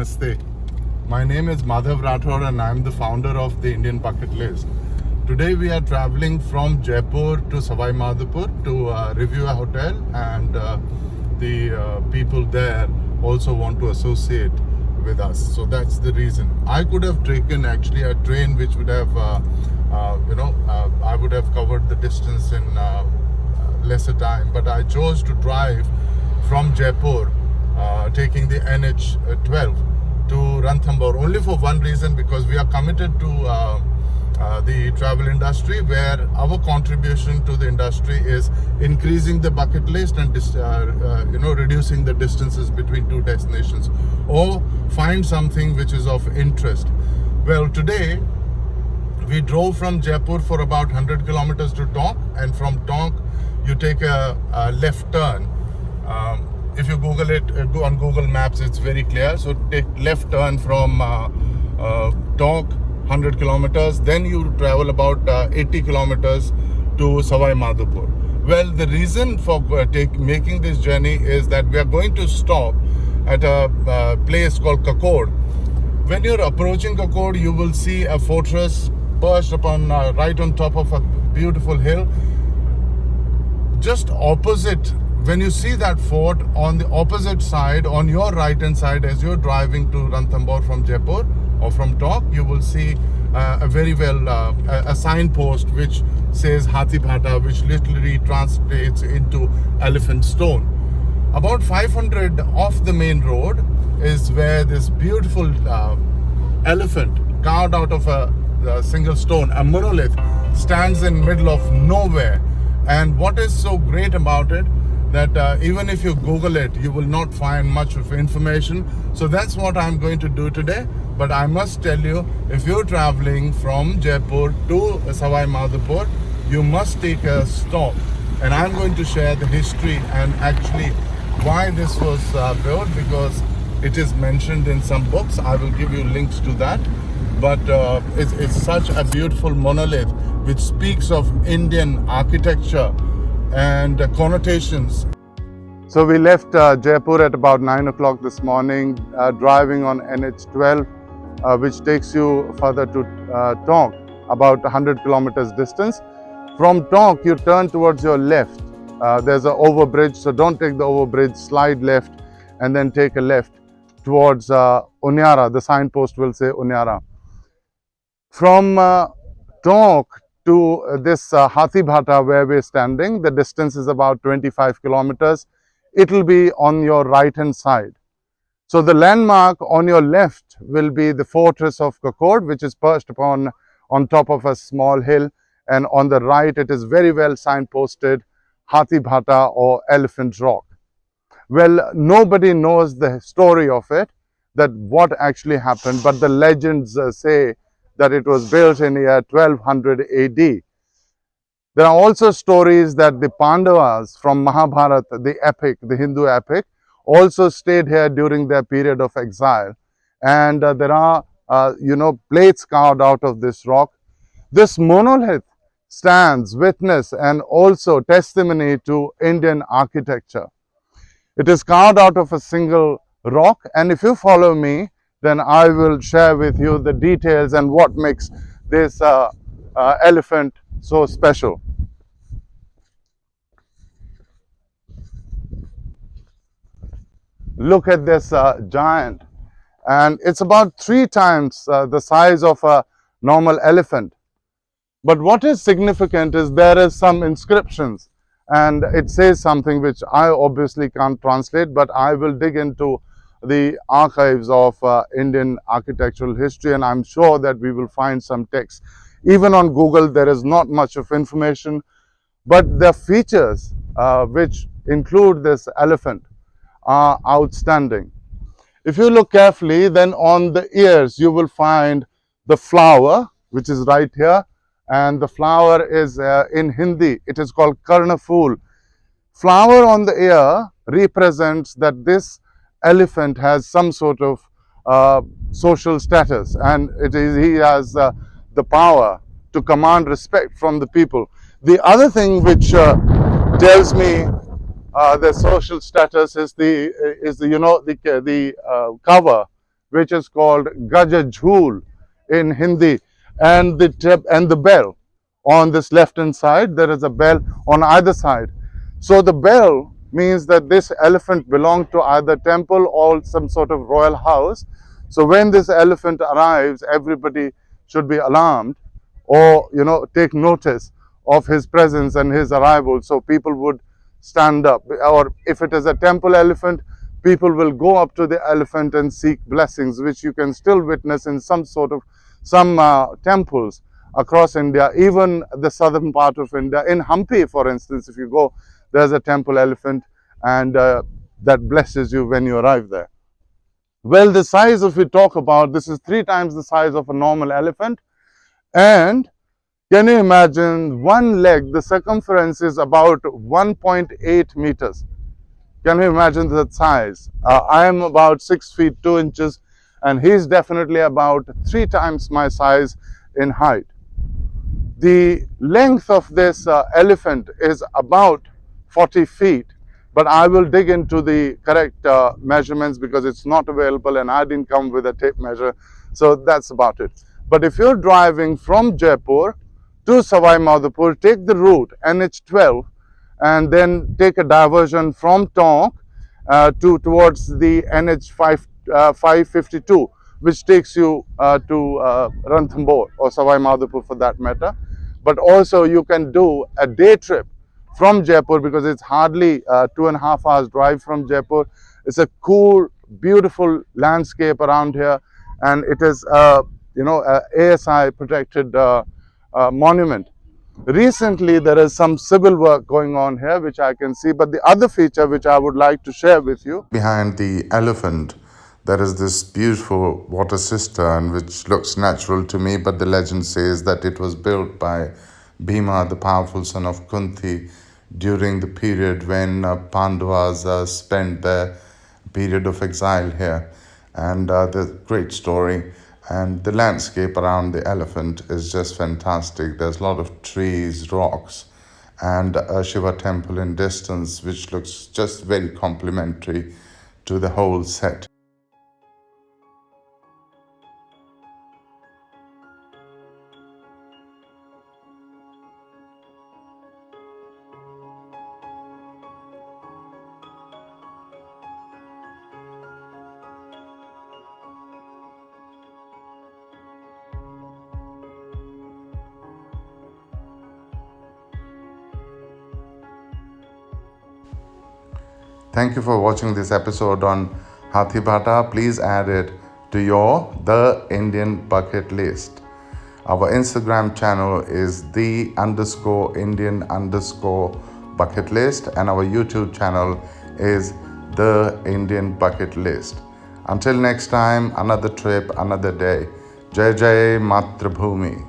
Namaste. My name is Madhav Rathod and I am the founder of the Indian Bucket List. Today we are traveling from Jaipur to Savai Madhopur to review a hotel, and the people there also want to associate with us. So that's the reason. I could have taken actually a train which would have, I would have covered the distance in lesser time, but I chose to drive from Jaipur taking the NH12 to Ranthambore only for one reason, because we are committed to the travel industry, where our contribution to the industry is increasing the bucket list and reducing the distances between two destinations, or find something which is of interest. Well, today we drove from Jaipur for about 100 kilometers to Tonk, and from Tonk you take a left turn. If you Google it, go on Google Maps, it's very clear. So take left turn from Tonk, 100 kilometers. Then you travel about 80 kilometers to Savai Madhopur. Well, the reason for making this journey is that we are going to stop at a place called Kakod. When you're approaching Kakod, you will see a fortress perched upon right on top of a beautiful hill. Just opposite, when you see that fort, on the opposite side, on your right hand side, as you're driving to Ranthambore from Jaipur or from Tonk, you will see a signpost which says Hathi Bhata, which literally translates into elephant stone. About 500 off the main road is where this beautiful elephant carved out of a single stone, a monolith, stands in middle of nowhere. And what is so great about it, that even if you Google it, you will not find much of information. So that's what I'm going to do today. But I must tell you, if you're traveling from Jaipur to Savai Madhopur, you must take a stop. And I'm going to share the history and actually why this was built, because it is mentioned in some books. I will give you links to that. But it's such a beautiful monolith which speaks of Indian architecture and connotations. So we left Jaipur at about 9 o'clock this morning, driving on NH12, which takes you further to Tonk, about 100 kilometers distance. From Tonk, you turn towards your left. There's an overbridge, so don't take the overbridge, slide left and then take a left towards Unyara. The signpost will say Unyara. From Tonk to this Hathi Bhata where we're standing, the distance is about 25 kilometers. It will be on your right hand side. So the landmark on your left will be the fortress of Kakod, which is perched on top of a small hill, and on the right it is very well signposted Hathi Bhata or Elephant Rock. Well, nobody knows the story of it, that what actually happened, but the legends say that it was built in year 1200 AD. There are also stories that the Pandavas from Mahabharata, the epic, the Hindu epic, also stayed here during their period of exile. And there are, plates carved out of this rock. This monolith stands witness and also testimony to Indian architecture. It is carved out of a single rock, and if you follow me, then I will share with you the details and what makes this elephant so special. Look at this giant, and it's about 3 times the size of a normal elephant. But what is significant is there is some inscriptions, and it says something which I obviously can't translate, but I will dig into the archives of Indian architectural history, and I'm sure that we will find some text. Even on Google there is not much of information, but the features which include this elephant are outstanding. If you look carefully, then on the ears you will find the flower, which is right here, and the flower is in Hindi, it is called Karna Phool. Flower on the ear represents that this elephant has some sort of social status, and he has the power to command respect from the people. The other thing which tells me the social status is the cover which is called Gaja Jhool in Hindi, and the bell on this left hand side. There is a bell on either side. So the bell means that this elephant belonged to either temple or some sort of royal house. So when this elephant arrives, everybody should be alarmed, or take notice of his presence and his arrival. So people would stand up, or if it is a temple elephant, people will go up to the elephant and seek blessings, which you can still witness in some temples across India, even the southern part of India. In Hampi, for instance, if you go, there's a temple elephant, and that blesses you when you arrive there. Well, the size, if we talk about, this is 3 times the size of a normal elephant. And can you imagine, one leg, the circumference is about 1.8 meters. Can you imagine that size? I am about 6 feet 2 inches, and he's definitely about 3 times my size in height. The length of this elephant is about 40 feet, but I will dig into the correct measurements because it's not available and I didn't come with a tape measure. So that's about it. But if you're driving from Jaipur to Savai Madhopur, take the route NH12 and then take a diversion from Tonk towards the NH 552, which takes you to Ranthambore or Savai Madhopur for that matter. But also you can do a day trip from Jaipur, because it's hardly 2.5 hours drive from Jaipur. It's a cool, beautiful landscape around here, and it is a ASI protected monument. Recently, there is some civil work going on here, which I can see. But the other feature which I would like to share with you, behind the elephant, there is this beautiful water cistern which looks natural to me, but the legend says that it was built by Bhima, the powerful son of Kunti, during the period when Pandavas spent their period of exile here. And the great story. And the landscape around the elephant is just fantastic. There's a lot of trees, rocks, and a Shiva temple in distance, which looks just very complimentary to the whole set. Thank you for watching this episode on Hathi Bhata. Please add it to your The Indian Bucket List. Our Instagram channel is the_Indian_bucket list, and our YouTube channel is The Indian Bucket List. Until next time, another trip, another day. Jai Jai Matrabhumi.